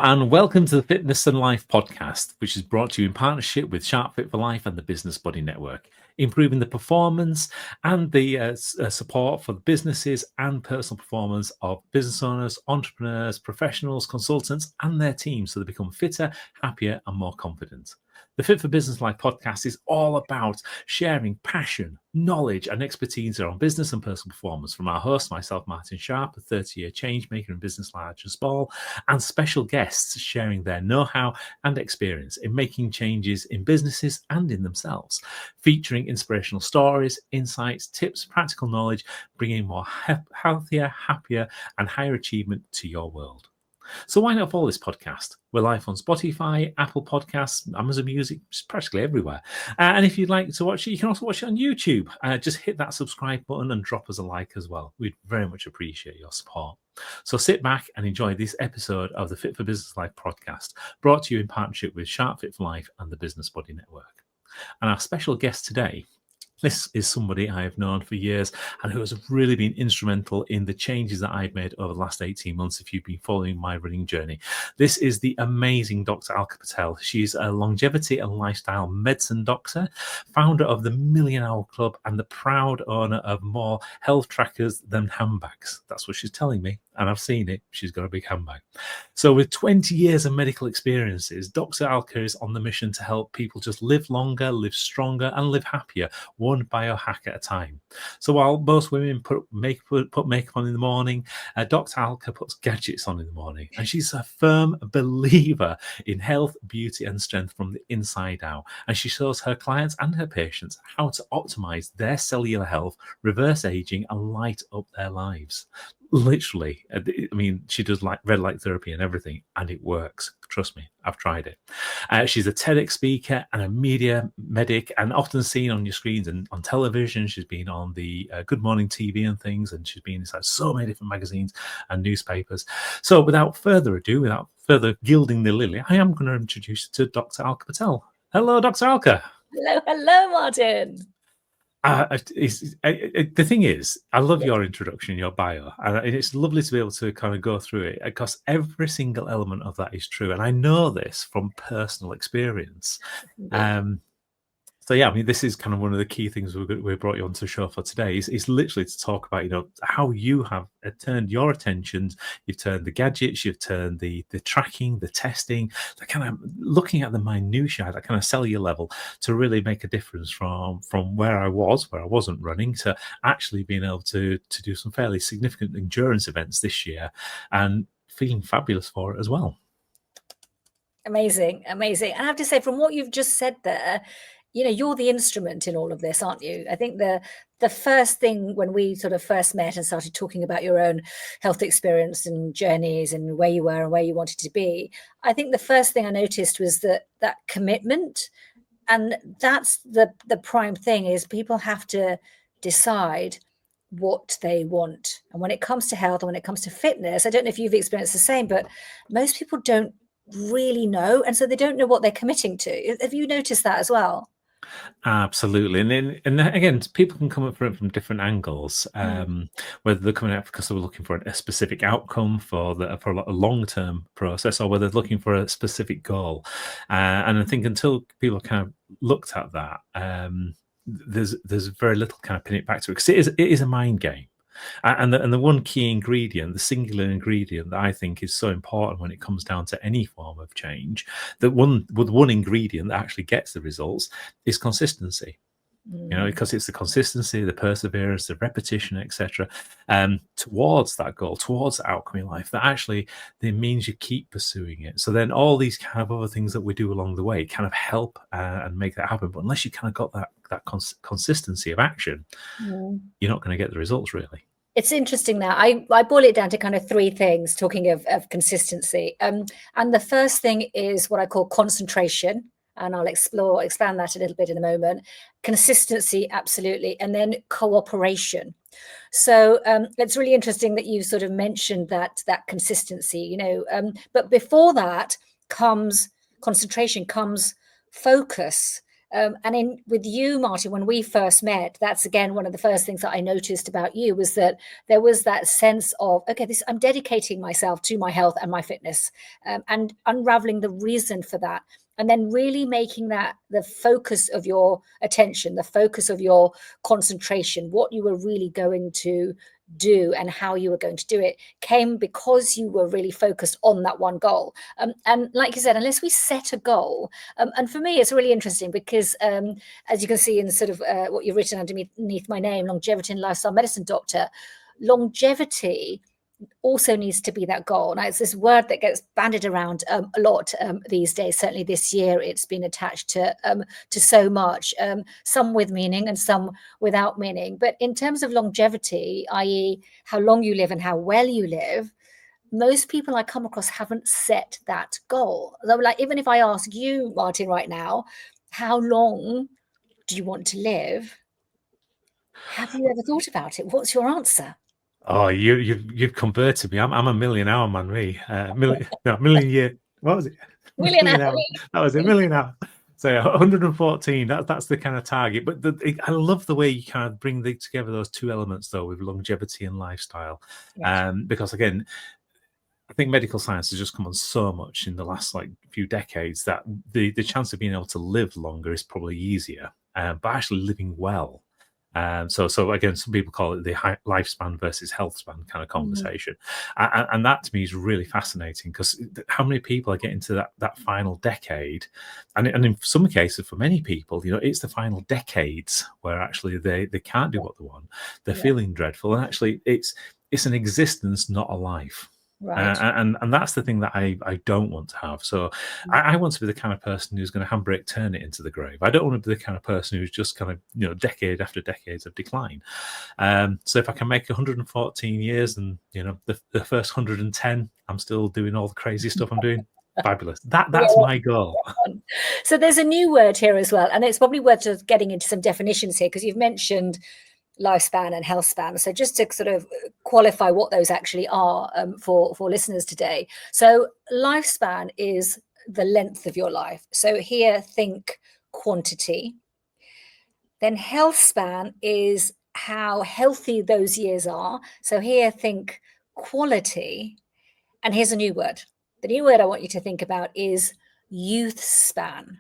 and welcome to the Fitness and Life podcast, which is brought to you in partnership with Sharp Fit for Life and the Business Body Network, improving the performance and the support for the businesses and personal performance of business owners, entrepreneurs, professionals, consultants, and their teams so they become fitter, happier, and more confident. The Fit for Business Life podcast is all about sharing passion, knowledge, and expertise around business and personal performance from our host, myself, Martin Sharp, a 30-year change maker in business large and small, and special guests sharing their know-how and experience in making changes in businesses and in themselves, featuring inspirational stories, insights, tips, practical knowledge, bringing more healthier, happier, and higher achievement to your world. So why not follow this podcast? We're live on Spotify, Apple Podcasts, Amazon Music, practically everywhere. And if you'd like to watch it, you can also watch it on YouTube. Just hit that subscribe button and drop us a like as well. We'd very much appreciate your support. So sit back and enjoy this episode of the Fit for Business Life podcast, brought to you in partnership with Sharp Fit for Life and the Business Body Network. And our special guest today, this is somebody I have known for years and who has really been instrumental in the changes that I've made over the last 18 months if you've been following my running journey. This is the amazing Dr Alka Patel. She's a longevity and lifestyle medicine doctor, founder of the Million Hour Club, and the proud owner of more health trackers than handbags. That's what she's telling me, and I've seen it. She's got a big handbag. So with 20 years of medical experiences, Dr Alka is on the mission to help people just live longer, live stronger, and live happier, one biohack at a time. So while most women put makeup on in the morning, Dr Alka puts gadgets on in the morning, and she's a firm believer in health, beauty, and strength from the inside out. And she shows her clients and her patients how to optimize their cellular health, reverse aging, and light up their lives. Literally, I mean, she does like red light therapy and everything, and it works. Trust me, I've tried it. She's a TEDx speaker and a media medic, and often seen on your screens and on television. She's been on the Good Morning TV and things, and she's been inside so many different magazines and newspapers. So without further ado, without further gilding the lily, I am going to introduce you to Dr. Alka Patel. Hello, Dr. Alka. Hello, Martin. The thing is, I love your introduction, your bio, and it's lovely to be able to kind of go through it because every single element of that is true, and I know this from personal experience. So yeah, I mean, this is kind of one of the key things we brought you onto the show for today. Is literally to talk about, you know, how you have turned your attentions. You've turned the gadgets, you've turned the tracking, the testing, the kind of looking at the minutiae, that kind of cellular level, to really make a difference from where I wasn't running, to actually being able to do some fairly significant endurance events this year, and feeling fabulous for it as well. Amazing. And I have to say, from what you've just said there, you know, you're the instrument in all of this, aren't you? I think the first thing when we sort of first met and started talking about your own health experience and journeys and where you were and where you wanted to be, I think the first thing I noticed was that commitment. And that's the prime thing, is people have to decide what they want. And when it comes to health and when it comes to fitness, I don't know if you've experienced the same, but most people don't really know. And so they don't know what they're committing to. Have you noticed that as well? Absolutely, and again, people can come up from different angles. Whether they're coming out because they're looking for a specific outcome for a long-term process, or whether they're looking for a specific goal. And I think until people kind of looked at that, there's very little kind of pin it back to it, because it is a mind game. And the one key ingredient, the singular ingredient that I think is so important when it comes down to any form of change, that one ingredient that actually gets the results is consistency. You know, because it's the consistency, the perseverance, the repetition, etc., towards that goal, towards the outcome in life, that actually it means you keep pursuing it. So then all these kind of other things that we do along the way kind of help and make that happen. But unless you kind of got that consistency of action, you're not going to get the results, really. It's interesting now. I boil it down to kind of three things, talking of consistency. And the first thing is what I call concentration. And I'll expand that a little bit in a moment. Consistency, absolutely. And then cooperation. So it's really interesting that you sort of mentioned that consistency, you know, but before that comes concentration, comes focus. And with you, Martin, when we first met, that's again one of the first things that I noticed about you, was that there was that sense of, okay, I'm dedicating myself to my health and my fitness, and unraveling the reason for that. And then really making that the focus of your attention, the focus of your concentration, what you were really going to do and how you were going to do it, came because you were really focused on that one goal. And like you said, unless we set a goal, and for me, it's really interesting because, as you can see in sort of what you've written underneath my name, longevity and lifestyle medicine doctor, longevity also needs to be that goal. Now, it's this word that gets bandied around a lot these days. Certainly this year, it's been attached to so much, some with meaning and some without meaning. But in terms of longevity, i.e. how long you live and how well you live, most people I come across haven't set that goal. Though, like, even if I ask you, Martin, right now, how long do you want to live? Have you ever thought about it? What's your answer? Oh, you've converted me. I'm a million hour man, me. Million year. What was it? Million Million hour. hour. That was it. Million hour. So 114. That's the kind of target. But I love the way you kind of bring together those two elements, though, with longevity and lifestyle. Yes. Because again, I think medical science has just come on so much in the last few decades that the chance of being able to live longer is probably easier, but actually living well. So again, some people call it the lifespan versus health span kind of conversation, and that to me is really fascinating, because how many people are getting to that final decade, and in some cases, for many people, it's the final decades where actually they can't do what they want, they're feeling dreadful, and actually it's an existence, not a life. Right. And that's the thing that I don't want to have. So I want to be the kind of person who's going to handbrake turn it into the grave. I don't want to be the kind of person who's just kind of, decade after decades of decline. So if I can make 114 years and, the first 110, I'm still doing all the crazy stuff I'm doing, fabulous. That's my goal. So there's a new word here as well, and it's probably worth just getting into some definitions here, because you've mentioned lifespan and health span. So just to sort of qualify what those actually are for listeners today. So lifespan is the length of your life. So here, think quantity. Then health span is how healthy those years are. So here, think quality. And here's a new word. The new word I want you to think about is youth span.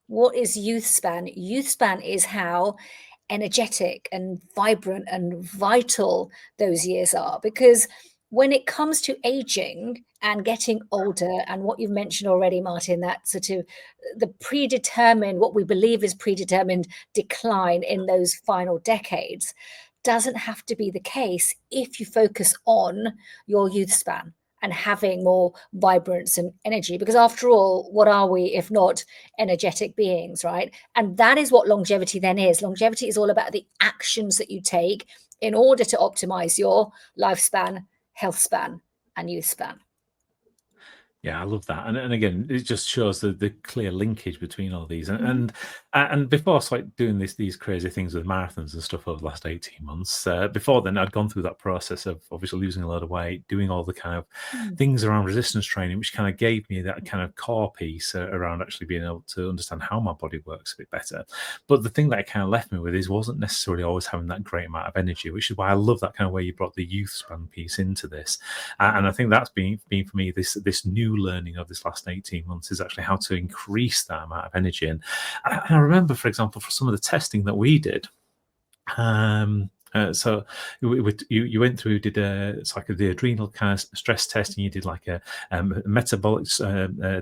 What is youth span? Youth span is how energetic and vibrant and vital those years are. Because when it comes to aging and getting older, and what you've mentioned already, Martin, that sort of the predetermined, what we believe is predetermined decline in those final decades, doesn't have to be the case if you focus on your youth span and having more vibrance and energy. Because after all, what are we if not energetic beings, right? And that is what longevity then is. Longevity is all about the actions that you take in order to optimize your lifespan, health span, and youth span. Yeah, I love that, and again, it just shows the clear linkage between all these. And before I started doing these crazy things with marathons and stuff over the last 18 months, before then I'd gone through that process of obviously losing a lot of weight, doing all the kind of things around resistance training, which kind of gave me that kind of core piece around actually being able to understand how my body works a bit better. But the thing that it kind of left me with wasn't necessarily always having that great amount of energy, which is why I love that kind of way you brought the youth span piece into this. And I think that's been for me this new learning of this last 18 months is actually how to increase that amount of energy. And I remember, for example, for some of the testing that we did, so you went through, did it's like the adrenal kind of stress test, and you did like a metabolic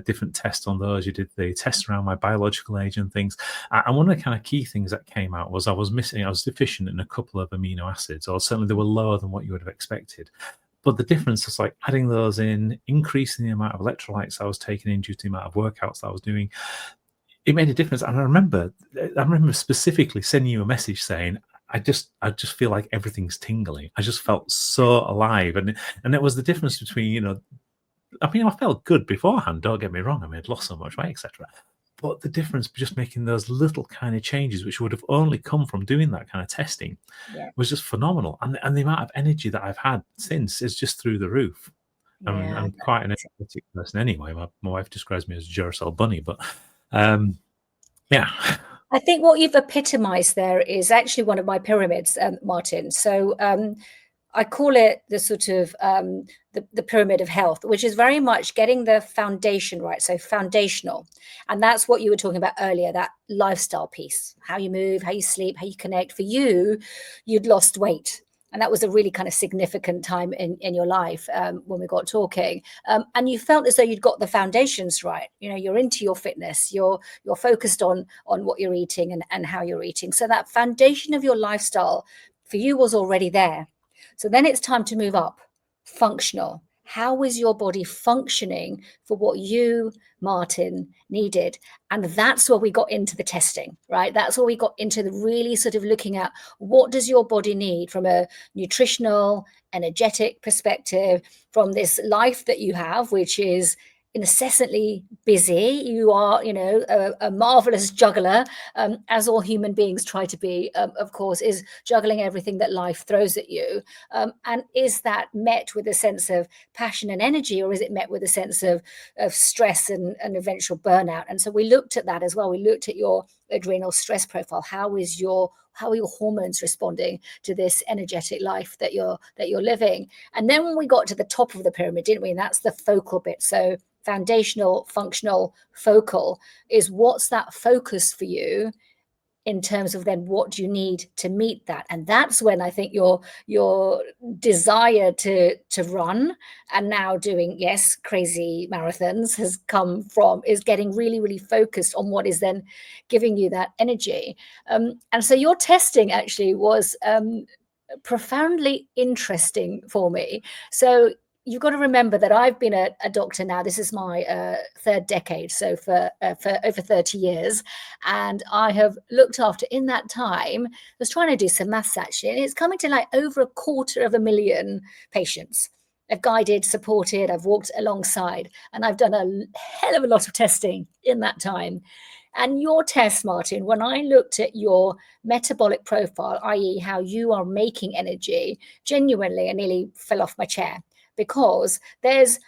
different test on those. You did the test around my biological age and things. And one of the kind of key things that came out was I was deficient in a couple of amino acids, or certainly they were lower than what you would have expected. But the difference is like adding those in, increasing the amount of electrolytes I was taking in due to the amount of workouts that I was doing. It made a difference. And I remember specifically sending you a message saying, I just feel like everything's tingling. I just felt so alive. And it was the difference between, I felt good beforehand, don't get me wrong. I mean, I'd lost so much weight, etc. But the difference just making those little kind of changes, which would have only come from doing that kind of testing, was just phenomenal. And the amount of energy that I've had since is just through the roof. I'm quite an energetic person anyway. My wife describes me as a Duracell bunny, but yeah. I think what you've epitomized there is actually one of my pyramids, Martin. So I call it the sort of the pyramid of health, which is very much getting the foundation right. So foundational. And that's what you were talking about earlier, that lifestyle piece, how you move, how you sleep, how you connect. For you, you'd lost weight. And that was a really kind of significant time in your life when we got talking. And you felt as though you'd got the foundations right. You know, you're into your fitness, you're focused on what you're eating and how you're eating. So that foundation of your lifestyle for you was already there. So then it's time to move up, functional. How is your body functioning for what you, Martin, needed? And that's where we got into the testing, right? That's where we got into the really sort of looking at what does your body need from a nutritional, energetic perspective, from this life that you have, which is incessantly busy. You are, you know, a marvelous juggler, as all human beings try to be, of course, is juggling everything that life throws at you. And is that met with a sense of passion and energy, or is it met with a sense of stress and eventual burnout? And so we looked at that as well. We looked at your adrenal stress profile. How are your hormones responding to this energetic life that you're living? And then when we got to the top of the pyramid, didn't we? And that's the focal bit. So foundational, functional, focal is what's that focus for you in terms of then what do you need to meet that. And that's when I think your desire to run and now doing, yes, crazy marathons has come from, is getting really, really focused on what is then giving you that energy. And so your testing actually was profoundly interesting for me. So you've got to remember that I've been a doctor now. This is my third decade, so for over 30 years. And I have looked after, in that time, I was trying to do some maths actually, and it's coming to like over 250,000 patients. I've guided, supported, I've walked alongside, and I've done a hell of a lot of testing in that time. And your test, Martin, when I looked at your metabolic profile, i.e., how you are making energy, genuinely, I nearly fell off my chair, because there's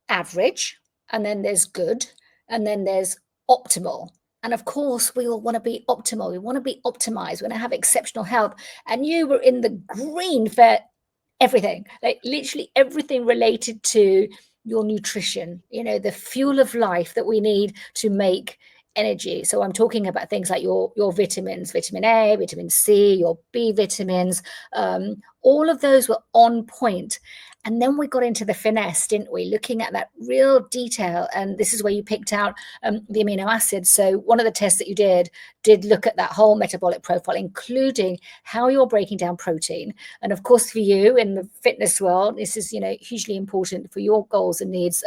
average, and then there's good, and then there's optimal. And of course, we all want to be optimal. We want to be optimized. We want to have exceptional health. And you were in the green for everything, like literally everything related to your nutrition, you know, the fuel of life that we need to make energy. So I'm talking about things like your vitamins, vitamin A, vitamin C, your B vitamins, all of those were on point. And then we got into the finesse, didn't we? Looking at that real detail. And this is where you picked out the amino acids. So one of the tests that you did look at that whole metabolic profile, including how you're breaking down protein. And of course, for you in the fitness world, this is, you know, hugely important for your goals and needs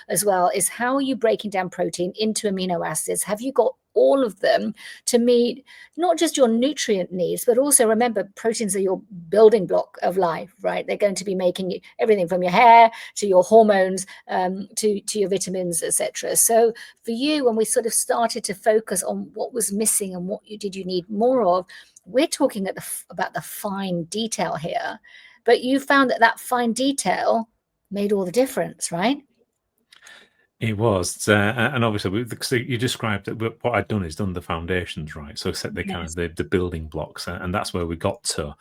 as well, is how are you breaking down protein into amino acids? Have you got all of them to meet not just your nutrient needs, but also remember, proteins are your building block of life, right? They're going to be making you everything from your hair to your hormones, to your vitamins, etc. So for you, when we sort of started to focus on what was missing and what you need more of, we're talking about the fine detail here. But you found that fine detail made all the difference, right? It was, and obviously, so you described that what I'd done is done the foundations right, so set the kind Yes. of the building blocks, and that's where we got to.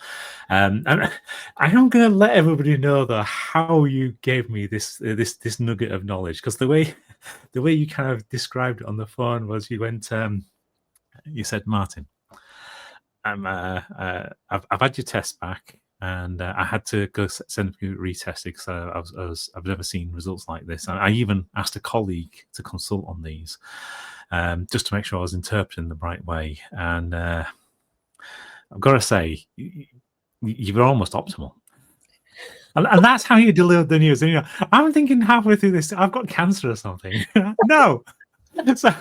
And I'm going to let everybody know though how you gave me this nugget of knowledge, because the way you kind of described it on the phone was you went, you said, Martin, I've had your test back. And I had to go send them retested because I've never seen results like this. And I even asked a colleague to consult on these, just to make sure I was interpreting them the right way. And I've got to say, you were almost optimal. And that's how you delivered the news. And, you know, I'm thinking halfway through this, I've got cancer or something. No. So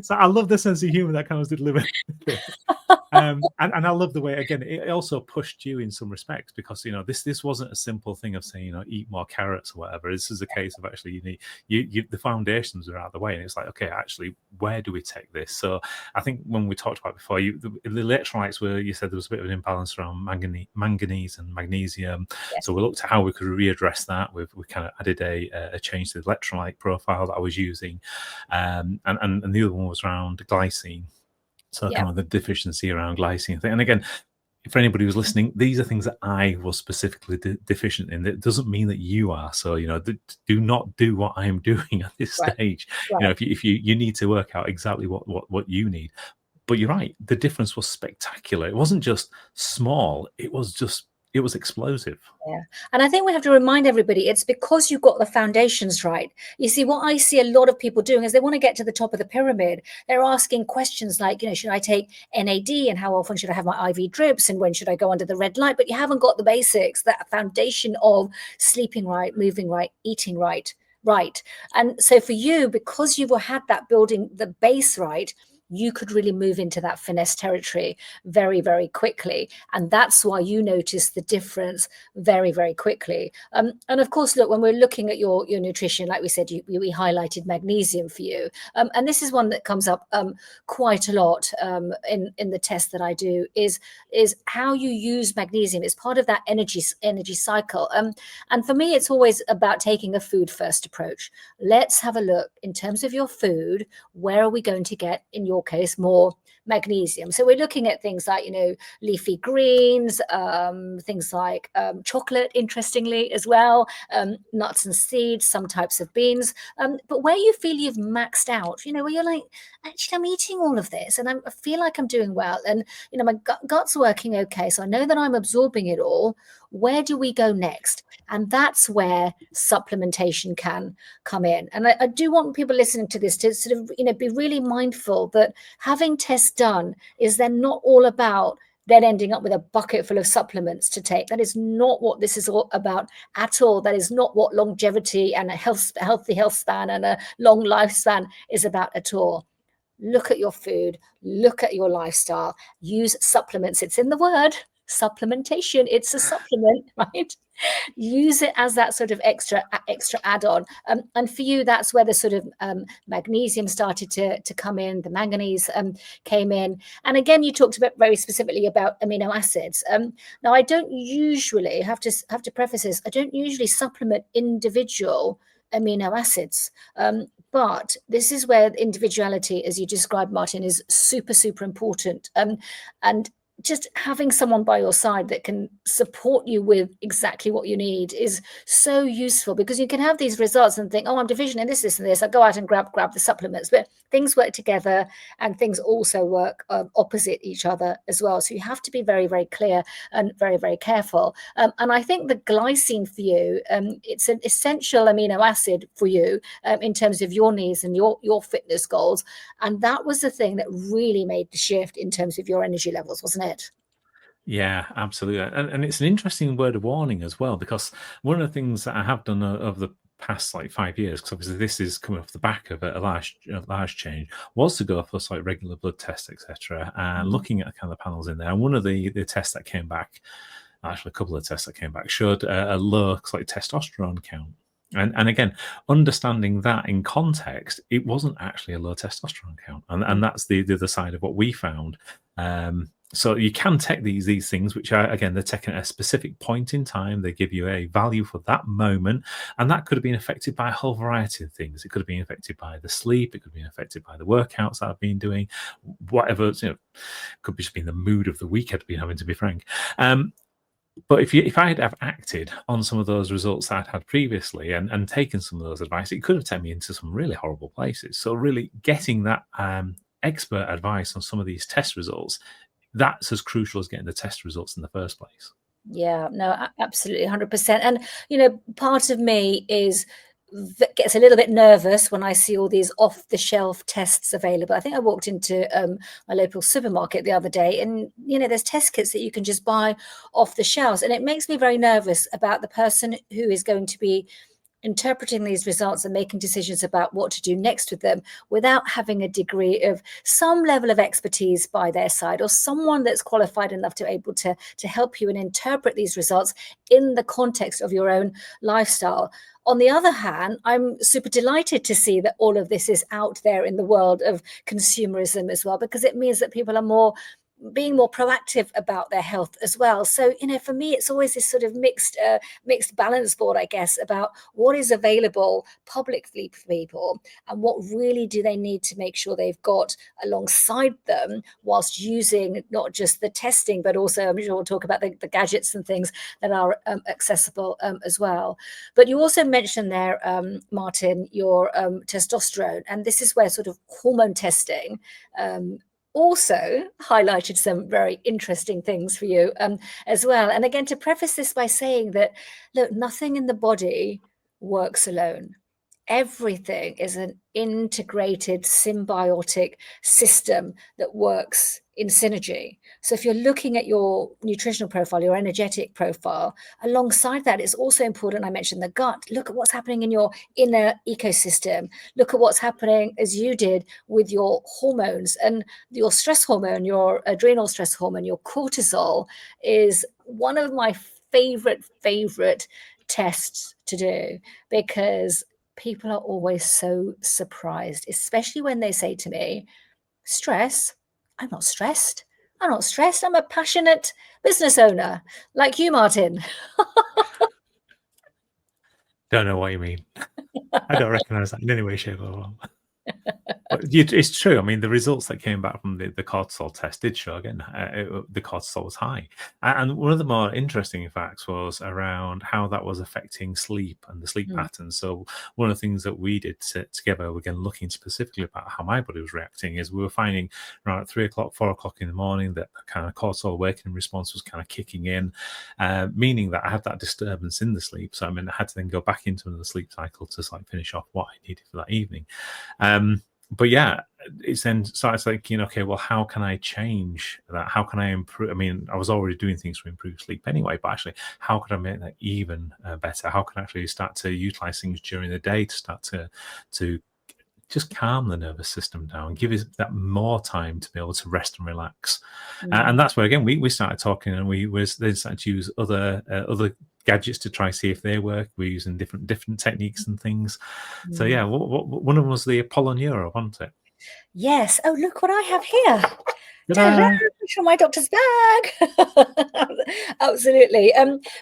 I love the sense of humor that comes to deliver. And I love the way, again, it also pushed you in some respects, because, you know, this wasn't a simple thing of saying, you know, eat more carrots or whatever. This is a case of actually you need the foundations are out of the way, and it's like, okay, actually, where do we take this? So I think when we talked about before, the electrolytes were, you said there was a bit of an imbalance around manganese and magnesium. Yes. So we looked at how we could readdress that. We kind of added a change to the electrolyte profile that I was using, and the other one was around glycine. So Yeah. kind of the deficiency around glycine thing. And again, for anybody who's listening, these are things that I was specifically deficient in. It doesn't mean that you are. So, do not do what I am doing at this Right. stage. Right. If you need to work out exactly what you need. But you're right, the difference was spectacular. It wasn't just small, it was explosive. Yeah. And I think we have to remind everybody it's because you've got the foundations right. You see, what I see a lot of people doing is they want to get to the top of the pyramid. They're asking questions like, should I take NAD, and how often should I have my IV drips, and when should I go under the red light? But you haven't got the basics, that foundation of sleeping right, moving right, eating right. Right. And so for you, because you've had that building the base right, you could really move into that finesse territory very, very quickly. And that's why you notice the difference very, very quickly. And of course, look, when we're looking at your nutrition, like we said, we highlighted magnesium for you. And this is one that comes up quite a lot in the test that I do, is how you use magnesium. It's part of that energy cycle. And for me, it's always about taking a food first approach. Let's have a look in terms of your food. Where are we going to get, in your case, more magnesium? So we're looking at things like, leafy greens, things like chocolate, interestingly, as well, nuts and seeds, some types of beans. But where you feel you've maxed out, where you're like, actually, I'm eating all of this and I feel like I'm doing well. And, my gut's working okay. So I know that I'm absorbing it all. Where do we go next? And that's where supplementation can come in. And I do want people listening to this to sort of, be really mindful that having tests done is then not all about then ending up with a bucket full of supplements to take. That is not what this is all about at all. That is not what longevity and a healthy health span and a long lifespan is about at all. Look at your food, look at your lifestyle, use supplements. It's in the word, supplementation. It's a supplement, right? Use it as that sort of extra add-on. And for you, that's where the sort of magnesium started to come in, the manganese came in. And again, you talked about very specifically about amino acids. Now, I don't usually have to preface this. I don't usually supplement individual amino acids. But this is where individuality, as you described, Martin, is super, super important. And just having someone by your side that can support you with exactly what you need is so useful, because you can have these results and think, oh, I'm deficient in this and this. I go out and grab the supplements, but things work together and things also work opposite each other as well. So you have to be very, very clear and very, very careful. And I think the glycine for you, it's an essential amino acid for you in terms of your needs and your fitness goals. And that was the thing that really made the shift in terms of your energy levels, wasn't it? Yeah, absolutely. And it's an interesting word of warning as well, because one of the things that I have done over the past 5 years, because obviously this is coming off the back of a large change, was to go for regular blood tests, etc., and looking at kind of the panels in there. And one of the tests that came back, actually a couple of tests that came back, showed a low testosterone count. And again, understanding that in context, it wasn't actually a low testosterone count, and that's the other side of what we found. So you can take these things, which are, again, they're taken at a specific point in time. They give you a value for that moment, and that could have been affected by a whole variety of things. It could have been affected by the sleep. It could have been affected by the workouts that I've been doing, whatever. Could be just been the mood of the week I'd been having, to be frank. But if I had have acted on some of those results that I'd had previously and taken some of those advice, it could have taken me into some really horrible places. So really getting that expert advice on some of these test results, that's as crucial as getting the test results in the first place. Yeah, no, absolutely, 100%. And, part of me gets a little bit nervous when I see all these off-the-shelf tests available. I think I walked into my local supermarket the other day, and there's test kits that you can just buy off the shelves, and it makes me very nervous about the person who is going to be interpreting these results and making decisions about what to do next with them without having a degree of some level of expertise by their side, or someone that's qualified enough to able to help you and interpret these results in the context of your own lifestyle. On the other hand, I'm super delighted to see that all of this is out there in the world of consumerism as well, because it means that people are more being more proactive about their health as well. So, for me, it's always this sort of mixed balance board, I guess, about what is available publicly for people and what really do they need to make sure they've got alongside them, whilst using not just the testing, but also, I'm sure we'll talk about the gadgets and things that are accessible as well. But you also mentioned there, Martin, your testosterone, and this is where sort of hormone testing also highlighted some very interesting things for you as well. And again, to preface this by saying that, look, nothing in the body works alone. Everything is an integrated symbiotic system that works in synergy. So if you're looking at your nutritional profile, your energetic profile, alongside that, it's also important, I mentioned the gut. Look at what's happening in your inner ecosystem. Look at what's happening, as you did, with your hormones. And your stress hormone, your adrenal stress hormone, your cortisol, is one of my favorite tests to do, because people are always so surprised, especially when they say to me, stress? I'm not stressed. I'm not stressed. I'm a passionate business owner like you, Martin. Don't know what you mean. I don't recognize that in any way, shape, or form. But it's true. I mean, the results that came back from the cortisol test did show, again, the cortisol was high. And one of the more interesting facts was around how that was affecting sleep and the sleep patterns. So one of the things that we did together, again, looking specifically about how my body was reacting, is we were finding around at 3 o'clock, 4 o'clock in the morning that kind of cortisol awakening response was kind of kicking in, meaning that I had that disturbance in the sleep. So I mean, I had to then go back into another sleep cycle to like finish off what I needed for that evening. But yeah, it's then started thinking, okay, well, how can I change that? How can I improve? I mean, I was already doing things to improve sleep anyway, but actually, how could I make that even better? How can I actually start to utilize things during the day to start to just calm the nervous system down, give us that more time to be able to rest and relax. And that's where, again, we started talking, and we then started to use other gadgets to try see if they work. We're using different techniques and things. So yeah, one of them was the Apollo Neuro, wasn't it? Yes. Oh, look what I have here. Ta-da! From my doctor's bag. Absolutely.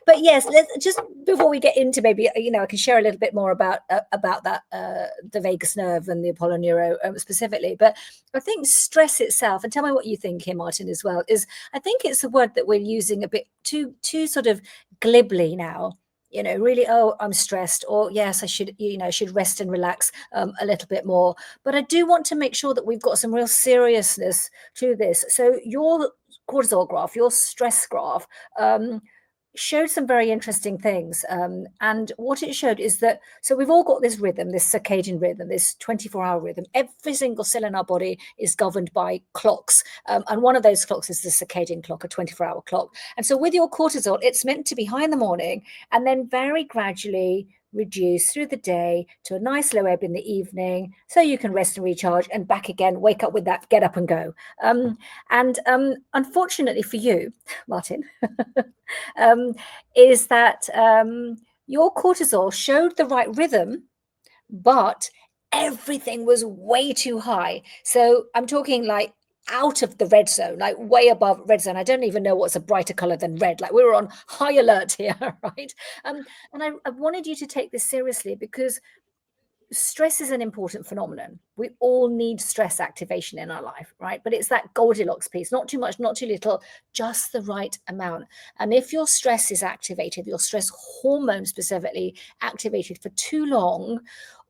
But yes, let's just, before we get into, maybe I can share a little bit more about that, the vagus nerve and the Apollo Neuro specifically. But I think stress itself, and tell me what you think here, Martin, as well, is I think it's a word that we're using a bit too sort of glibly now. Really, oh, I'm stressed, or yes, I should rest and relax a little bit more. But I do want to make sure that we've got some real seriousness to this. So your cortisol graph, your stress graph, showed some very interesting things. And what it showed is that, so we've all got this rhythm, this circadian rhythm, this 24-hour rhythm. Every single cell in our body is governed by clocks. And one of those clocks is the circadian clock, a 24-hour clock. And so with your cortisol, it's meant to be high in the morning and then very gradually reduce through the day to a nice low ebb in the evening, so you can rest and recharge, and back again, wake up with that, get up and go. And unfortunately for you, Martin, is that your cortisol showed the right rhythm, but everything was way too high. So I'm talking like out of the red zone, like way above red zone. I don't even know what's a brighter color than red. Like we were on high alert here, right? And I wanted you to take this seriously, because stress is an important phenomenon. We all need stress activation in our life, right? But it's that Goldilocks piece, not too much, not too little, just the right amount. And if your stress is activated, your stress hormone specifically activated for too long,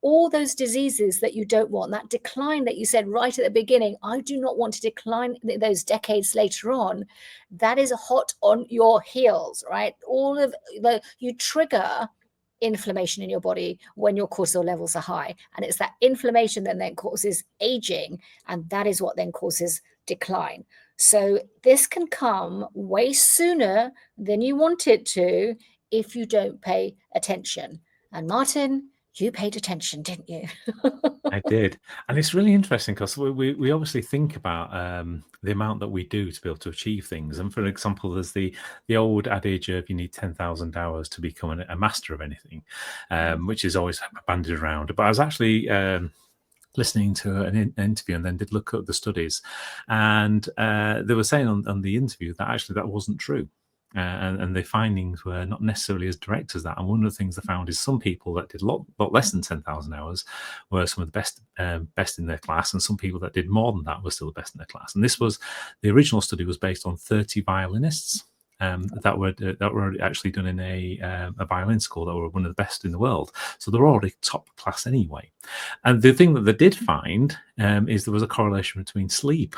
all those diseases that you don't want, that decline that you said right at the beginning, I do not want to decline those decades later on, that is hot on your heels, right? All of you trigger inflammation in your body when your cortisol levels are high, and it's that inflammation that then causes aging, and that is what then causes decline. So this can come way sooner than you want it to if you don't pay attention. And Martin, you paid attention, didn't you? I did. And it's really interesting because we obviously think about the amount that we do to be able to achieve things. And for example, there's the old adage of you need 10,000 hours to become a master of anything, which is always bandied around. But I was actually listening to an interview and then did look at the studies, and they were saying on the interview that actually that wasn't true. And the findings were not necessarily as direct as that. And one of the things they found is some people that did a lot less than 10,000 hours were some of the best in their class, and some people that did more than that were still the best in their class. And this was, the original study was based on 30 violinists that were actually done in a violin school that were one of the best in the world. So they're already top class anyway. And the thing that they did find is there was a correlation between sleep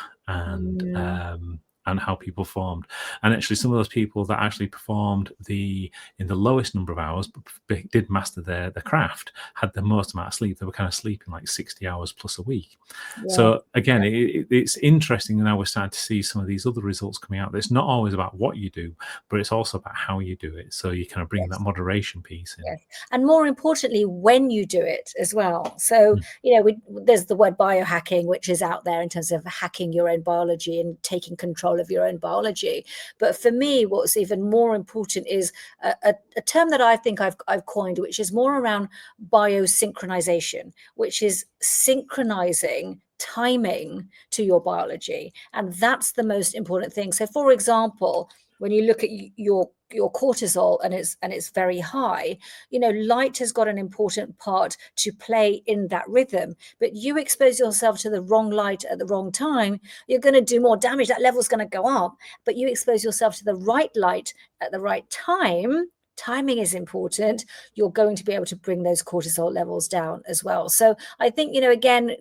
and how people performed. And actually some of those people that actually performed in the lowest number of hours but did master their craft had the most amount of sleep. They were kind of sleeping like 60 hours plus a week. So again, it's interesting now we're starting to see some of these other results coming out. It's not always about what you do, but it's also about how you do it. So you kind of bring that moderation piece in. And more importantly, when you do it as well. So, you know, there's the word biohacking, which is out there in terms of hacking your own biology and taking control of your own biology. But for me, what's even more important is a term that I think I've coined, which is more around biosynchronization, which is synchronizing timing to your biology. And that's the most important thing. So, for example, when you look at your cortisol and it's very high, you know, light has got an important part to play in that rhythm. But you expose yourself to the wrong light at the wrong time, you're going to do more damage. That level's going to go up. But you expose yourself to the right light at the right time. Timing is important. You're going to be able to bring those cortisol levels down as well. So I think, you know, again,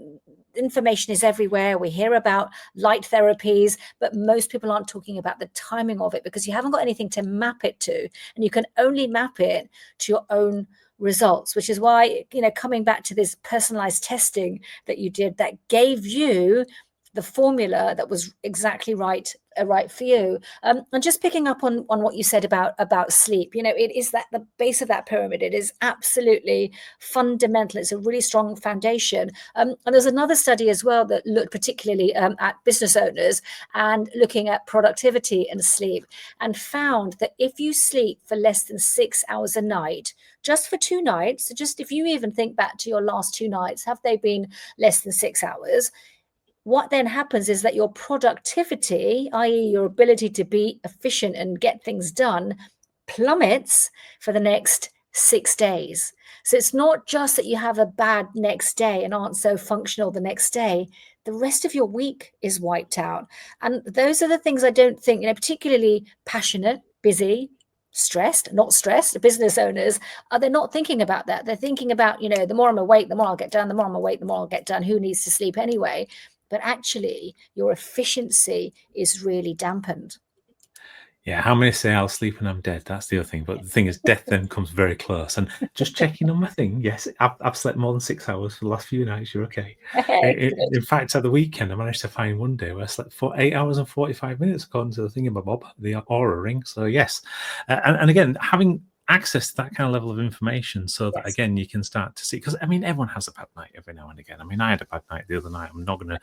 information is everywhere. We hear about light therapies, but most people aren't talking about the timing of it because you haven't got anything to map it to, and you can only map it to your own results, which is why, you know, coming back to this personalized testing that you did that gave you the formula that was exactly right for you. And just picking up on what you said about sleep, you know, it is that the base of that pyramid. It is absolutely fundamental. It's a really strong foundation. And there's another study as well that looked particularly at business owners and looking at productivity and sleep, and found that if you sleep for less than 6 hours a night, just for 2 nights, so just if you even think back to your last 2 nights, have they been less than 6 hours? What then happens is that your productivity, i.e. your ability to be efficient and get things done, plummets for the next 6 days. So it's not just that you have a bad next day and aren't so functional the next day. The rest of your week is wiped out. And those are the things I don't think, you know, particularly passionate, busy, stressed, not stressed business owners, they're not thinking about that. They're thinking about, you know, the more I'm awake, the more I'll get done. The more I'm awake, the more I'll get done. Who needs to sleep anyway? But actually, your efficiency is really dampened. Yeah, how many say I'll sleep when I'm dead? That's the other thing. But the thing is, death then comes very close. And just checking on my thing, yes, I've slept more than 6 hours for the last few nights. You're okay. In fact, at the weekend, I managed to find one day where I slept for 8 hours and 45 minutes, according to the thingamabob, the Aura ring. So yes, and again, having access to that kind of level of information so that again you can start to see, because I mean everyone has a bad night every now and again. I mean, I had a bad night the other night. I'm not going to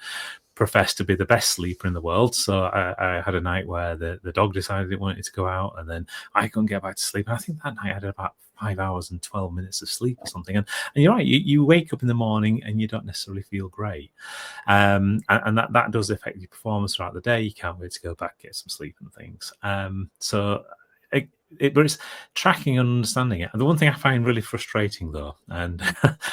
profess to be the best sleeper in the world, so I had a night where the dog decided it wanted to go out, and then I couldn't get back to sleep. And I think that night I had about 5 hours and 12 minutes of sleep or something. And you're right, you wake up in the morning and you don't necessarily feel great, and that does affect your performance throughout the day. You can't wait to go back, get some sleep and things. But it's tracking and understanding it. And the one thing I find really frustrating, though, and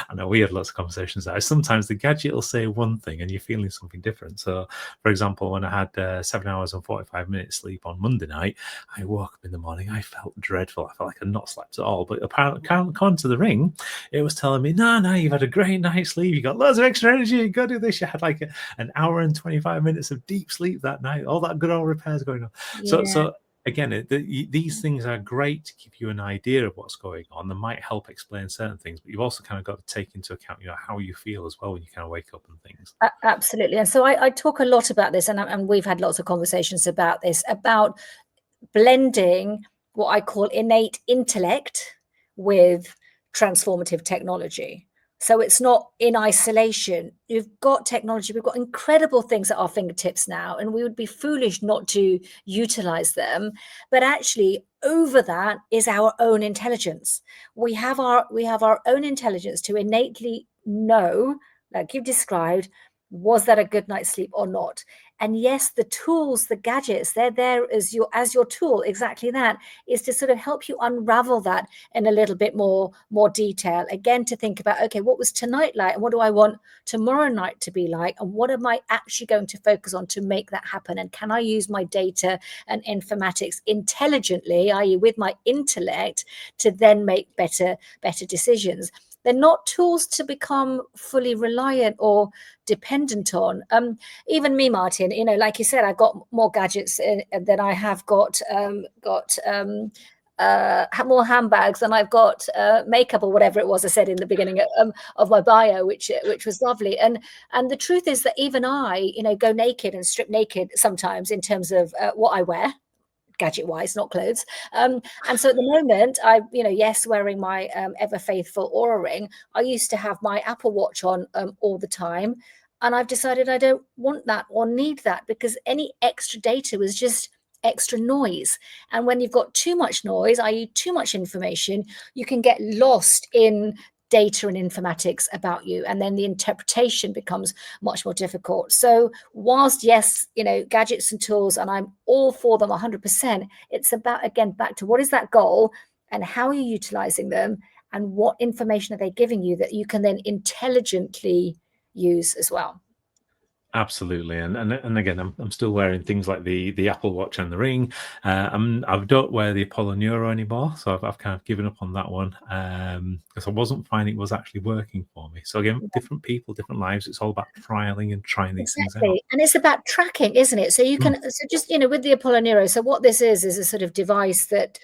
I know we had lots of conversations about, is sometimes the gadget will say one thing and you're feeling something different. So, for example, when I had 7 hours and 45 minutes sleep on Monday night, I woke up in the morning, I felt dreadful. I felt like I'd not slept at all. But apparently, according to the ring, it was telling me, no, you've had a great night's sleep. You got loads of extra energy. You got to do this. You had like an hour and 25 minutes of deep sleep that night. All that good old repairs going on. Yeah. So again, these things are great to give you an idea of what's going on. They might help explain certain things, but you've also kind of got to take into account, you know, how you feel as well when you kind of wake up and things. Absolutely. And so I talk a lot about this, and we've had lots of conversations about this, about blending what I call innate intellect with transformative technology. So it's not in isolation. You've got technology. We've got incredible things at our fingertips now, and we would be foolish not to utilize them. But actually, over that is our own intelligence. We have our own intelligence to innately know like you've described, was that a good night's sleep or not? And yes, the tools, the gadgets, they're there as your tool. Exactly that is to sort of help you unravel that in a little bit more detail. Again, to think about, okay, what was tonight like, and what do I want tomorrow night to be like, and what am I actually going to focus on to make that happen? And can I use my data and informatics intelligently, i.e., with my intellect, to then make better decisions? They're not tools to become fully reliant or dependent on. Even me, Martin, like you said, I've got more gadgets than I have got more handbags than I've got makeup or whatever it was I said in the beginning of my bio, which was lovely. And the truth is that even I, go naked and strip naked sometimes in terms of what I wear, gadget wise, not clothes. And so at the moment, yes, wearing my ever faithful Aura ring. I used to have my Apple Watch on all the time. And I've decided I don't want that or need that, because any extra data was just extra noise. And when you've got too much noise, i.e., too much information, you can get lost in data and informatics about you, and then the interpretation becomes much more difficult. So whilst yes, gadgets and tools, and I'm all for them 100%, it's about, again, back to what is that goal and how are you utilizing them, and what information are they giving you that you can then intelligently use as well. Absolutely, and again, I'm still wearing things like the Apple Watch and the ring. I don't wear the Apollo Neuro anymore, so I've kind of given up on that one because I wasn't finding it was actually working for me. So again, different people, different lives. It's all about trialing and trying these things out. Exactly. And it's about tracking, isn't it? So you can, so just, with the Apollo Neuro, so what this is a sort of device that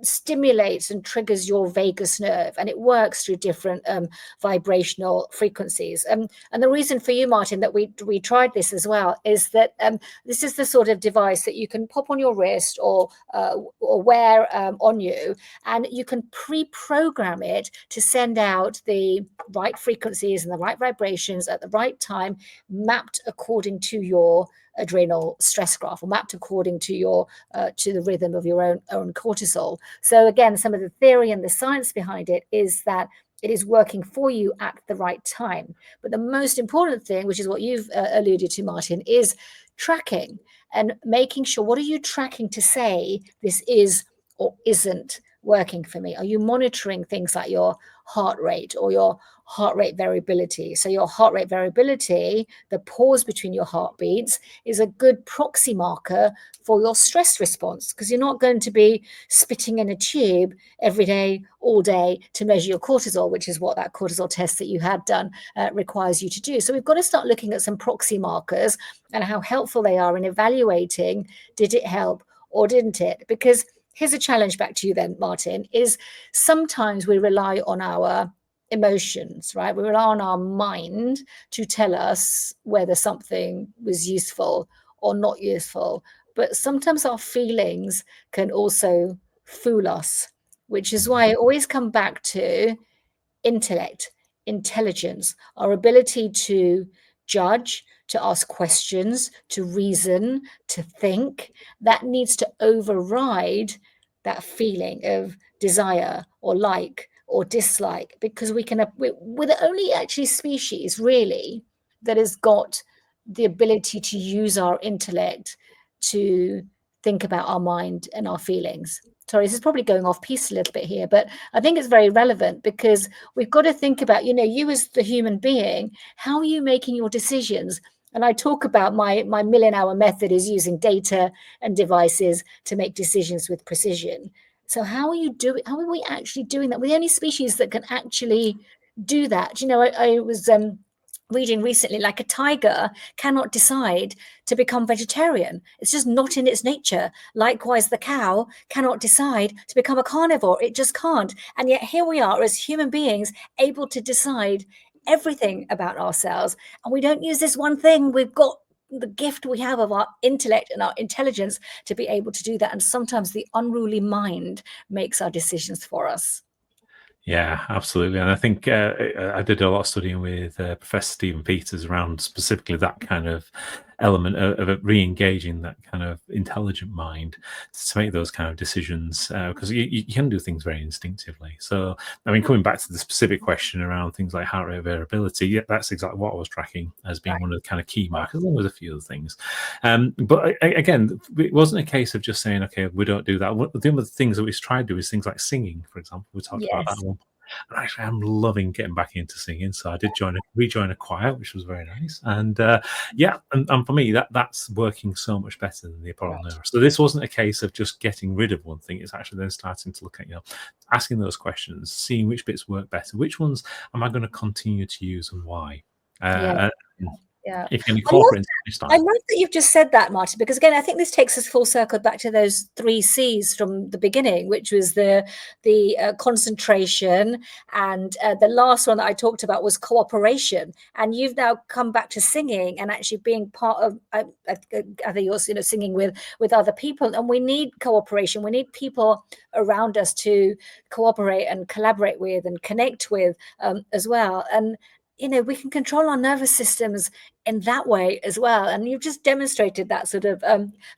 stimulates and triggers your vagus nerve, and it works through different vibrational frequencies. And the reason for you, Martin, that we tried this as well is that this is the sort of device that you can pop on your wrist or wear on you, and you can pre-program it to send out the right frequencies and the right vibrations at the right time, mapped according to your adrenal stress graph, or mapped according to your to the rhythm of your own cortisol. So again, some of the theory and the science behind it is that it is working for you at the right time. But the most important thing, which is what you've alluded to, Martin, is tracking and making sure, what are you tracking to say this is or isn't working for me? Are you monitoring things like your heart rate or your heart rate variability? So your heart rate variability, the pause between your heartbeats, is a good proxy marker for your stress response, because you're not going to be spitting in a tube every day, all day, to measure your cortisol, which is what that cortisol test that you had done requires you to do. So we've got to start looking at some proxy markers and how helpful they are in evaluating, did it help or didn't it? Because here's a challenge back to you then, Martin, is sometimes we rely on our emotions, right? We rely on our mind to tell us whether something was useful or not useful. But sometimes our feelings can also fool us, which is why I always come back to intellect, intelligence, our ability to judge, to ask questions, to reason, to think. That needs to override that feeling of desire or like or dislike, because we're the only actually species really that has got the ability to use our intellect to think about our mind and our feelings. Sorry, this is probably going off piece a little bit here, but I think it's very relevant, because we've got to think about, you as the human being, how are you making your decisions? And I talk about my million-hour method is using data and devices to make decisions with precision. So how are we actually doing that? We're the only species that can actually do that. I was reading recently, like a tiger cannot decide to become vegetarian. It's just not in its nature. Likewise, the cow cannot decide to become a carnivore. It just can't. And yet here we are as human beings, able to decide everything about ourselves. And we don't use this one thing. We've got the gift we have of our intellect and our intelligence to be able to do that. And sometimes the unruly mind makes our decisions for us. Yeah, absolutely. And I think I did a lot of studying with Professor Stephen Peters around specifically that kind of element of re-engaging that kind of intelligent mind to make those kind of decisions, because you can do things very instinctively. So, I mean, coming back to the specific question around things like heart rate variability, yeah, that's exactly what I was tracking as being Right. one of the kind of key markers, along with a few other things. But again, it wasn't a case of just saying, okay, we don't do that. The other things that we tried to do is things like singing, for example. We talked about that Yes. one. And actually, I'm loving getting back into singing. So I did rejoin a choir, which was very nice. And yeah, and for me, that's working so much better than the Apollo Right. Neuro. So this wasn't a case of just getting rid of one thing. It's actually then starting to look at, asking those questions, seeing which bits work better, which ones am I going to continue to use and why. Yeah. And Yeah. if you can I love incorporate into I lifestyle. love that you've just said that, Martin, because again, I think this takes us full circle back to those 3 C's from the beginning, which was the concentration, and the last one that I talked about was cooperation. And you've now come back to singing and actually being part of. I think you're singing with other people, and we need cooperation. We need people around us to cooperate and collaborate with and connect with as well. And we can control our nervous systems in that way as well. And you've just demonstrated that sort of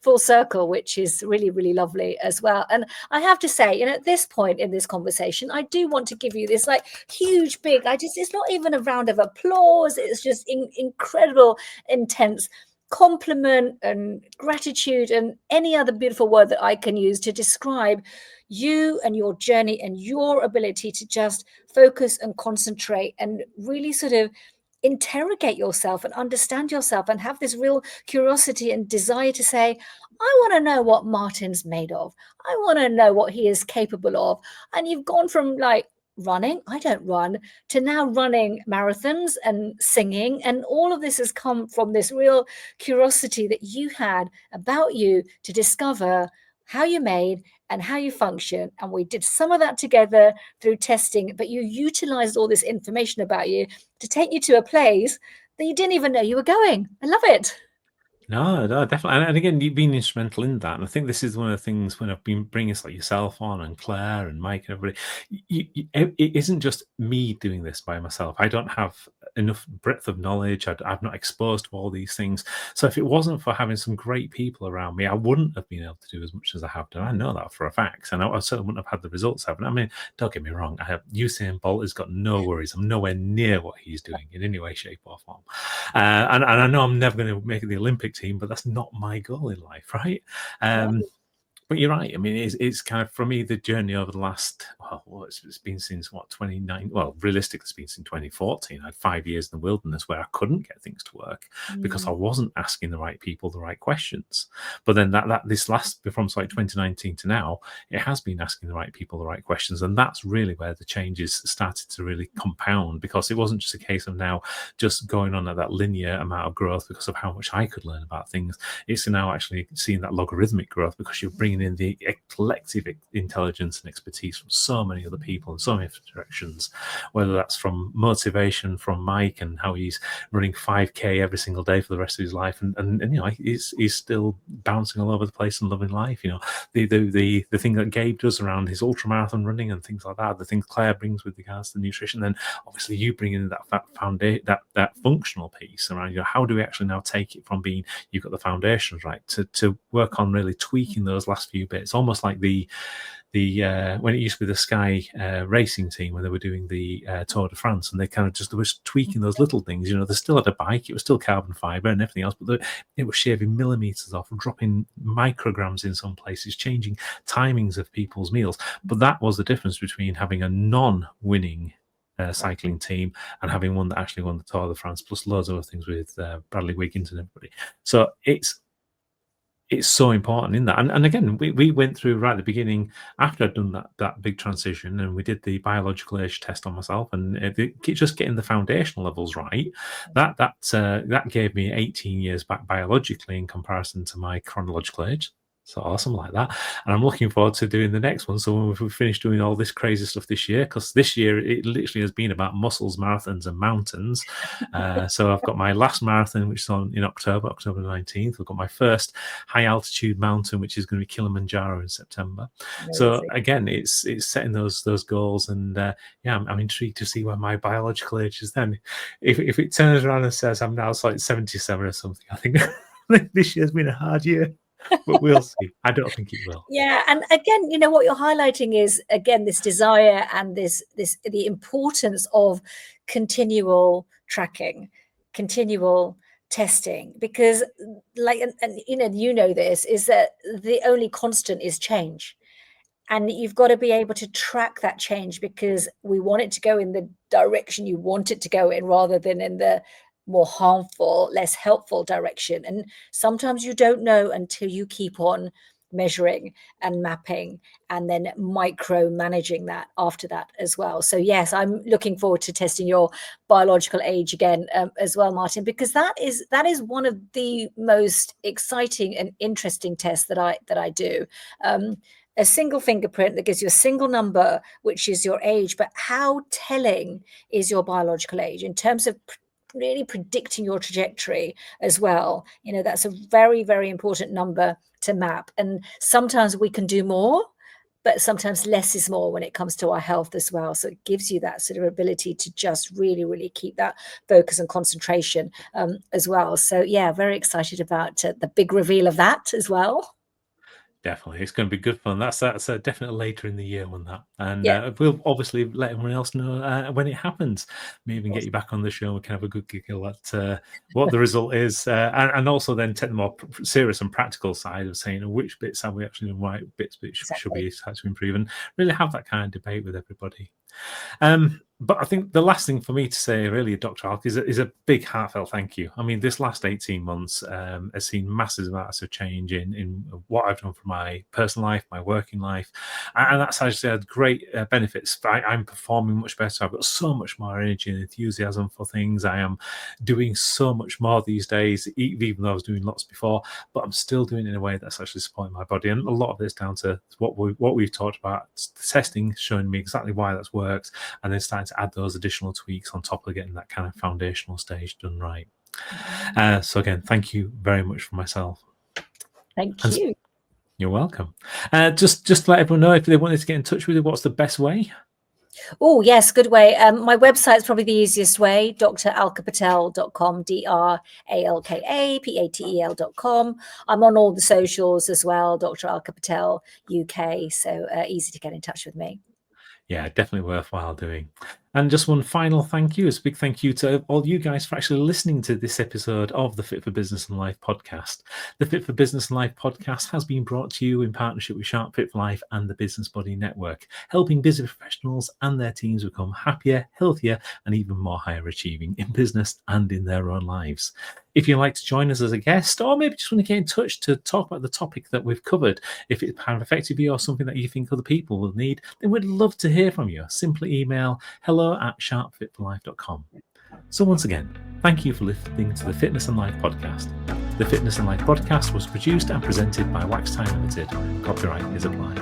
full circle, which is really, really lovely as well. And I have to say, at this point in this conversation, I do want to give you this like huge, big, it's not even a round of applause. It's just incredible, intense compliment and gratitude and any other beautiful word that I can use to describe you and your journey and your ability to just focus and concentrate and really sort of interrogate yourself and understand yourself and have this real curiosity and desire to say, I want to know what Martin's made of. I want to know what he is capable of. And you've gone from like running, I don't run, to now running marathons and singing. And all of this has come from this real curiosity that you had about you to discover how you made and how you function. And we did some of that together through testing, but you utilized all this information about you to take you to a place that you didn't even know you were going. I love it. No, definitely. And again, you've been instrumental in that. And I think this is one of the things when I've been bringing like yourself on and Claire and Mike and everybody, it isn't just me doing this by myself. I don't have enough breadth of knowledge. I'm not exposed to all these things. So if it wasn't for having some great people around me, I wouldn't have been able to do as much as I have done. I know that for a fact. And I certainly wouldn't have had the results I've. I mean, don't get me wrong. I have Usain Bolt has got no worries. I'm nowhere near what he's doing in any way, shape, or form. And I know I'm never going to make the Olympic team, but that's not my goal in life, right? No. But you're right. I mean, it's kind of, for me, the journey over the last, it's been since 29. Well, realistically, it's been since 2014. I had 5 years in the wilderness where I couldn't get things to work because I wasn't asking the right people the right questions. But then this last, from like 2019 to now, it has been asking the right people the right questions. And that's really where the changes started to really compound, because it wasn't just a case of now just going on at that linear amount of growth because of how much I could learn about things. It's now actually seeing that logarithmic growth because you're bringing in the collective intelligence and expertise from so many other people in so many directions, whether that's from motivation from Mike and how he's running 5K every single day for the rest of his life, and he's still bouncing all over the place and loving life. The thing that Gabe does around his ultramarathon running and things like that, the things Claire brings with regards to nutrition, then obviously you bring in that foundation, that functional piece around, how do we actually now take it from being you've got the foundations right to work on really tweaking those last few bits, almost like the when it used to be the Sky racing team when they were doing the Tour de France, and they kind of just was tweaking those little things. They still had a bike, it was still carbon fiber and everything else, but it was shaving millimeters off, dropping micrograms in some places, changing timings of people's meals. But that was the difference between having a non-winning cycling team and having one that actually won the Tour de France, plus loads of other things with Bradley Wiggins and everybody. So it's so important in that. And again, we went through right at the beginning, after I'd done that big transition, and we did the biological age test on myself, and just getting the foundational levels right, that gave me 18 years back biologically in comparison to my chronological age. So awesome like that. And I'm looking forward to doing the next one. So when we finish doing all this crazy stuff this year, because this year it literally has been about muscles, marathons, and mountains. So I've got my last marathon, which is in October 19th. I've got my first high altitude mountain, which is going to be Kilimanjaro in September. Amazing. So again, it's setting those goals, and I'm intrigued to see where my biological age is then. If it turns around and says I'm now like 77 or something, I think This year's been a hard year, but we'll see. I don't think it will. Yeah, and again, what you're highlighting is again this desire and this the importance of continual tracking, continual testing, because like and this is that the only constant is change. And you've got to be able to track that change, because we want it to go in the direction you want it to go in, rather than in the more harmful, less helpful direction. And sometimes you don't know until you keep on measuring and mapping and then micro managing that after that as well. So yes, I'm looking forward to testing your biological age again as well, Martin, because that is one of the most exciting and interesting tests that I do. A single fingerprint that gives you a single number, which is your age, but how telling is your biological age in terms of really predicting your trajectory as well? That's a very, very important number to map. And sometimes we can do more, but sometimes less is more when it comes to our health as well. So it gives you that sort of ability to just really, really keep that focus and concentration as well. So yeah, very excited about the big reveal of that as well. Definitely, it's going to be good fun. That's definitely later in the year on that, and Yeah. we'll obviously let everyone else know when it happens. Maybe even get you back on the show. We can have a good giggle at what the result is, and also then take the more serious and practical side of saying which bits have we actually done right, bits which should be had to improve, and really have that kind of debate with everybody. But I think the last thing for me to say, really, Dr. Alka, is a big heartfelt thank you. I mean, this last 18 months has seen massive amounts of change in what I've done for my personal life, my working life, and that's actually had great benefits. I'm performing much better. I've got so much more energy and enthusiasm for things. I am doing so much more these days, even though I was doing lots before, but I'm still doing it in a way that's actually supporting my body. And a lot of it's down to what we've talked about, the testing showing me exactly why that's worked, and then starting to add those additional tweaks on top of getting that kind of foundational stage done right. So again, thank you very much for myself. Thank you. You're welcome. Just to let everyone know, if they wanted to get in touch with you, what's the best way? Oh, yes, good way. My website is probably the easiest way, dralkapatel.com, dralkapatel.com. I'm on all the socials as well, Dr. Alka Patel UK, so easy to get in touch with me. Yeah, definitely worthwhile doing. And just one final thank you, a big thank you to all you guys for actually listening to this episode of the Fit for Business and Life podcast. The Fit for Business and Life podcast has been brought to you in partnership with Sharp Fit for Life and the Business Body Network, helping busy professionals and their teams become happier, healthier, and even more higher achieving in business and in their own lives. If you'd like to join us as a guest, or maybe just want to get in touch to talk about the topic that we've covered, if it's kind of affected you or something that you think other people will need, then we'd love to hear from you. Simply email hello@sharpfitforlife.com. So once again, thank you for listening to the Fitness and Life podcast. The Fitness and Life podcast was produced and presented by Wax Time Limited. Copyright is applied.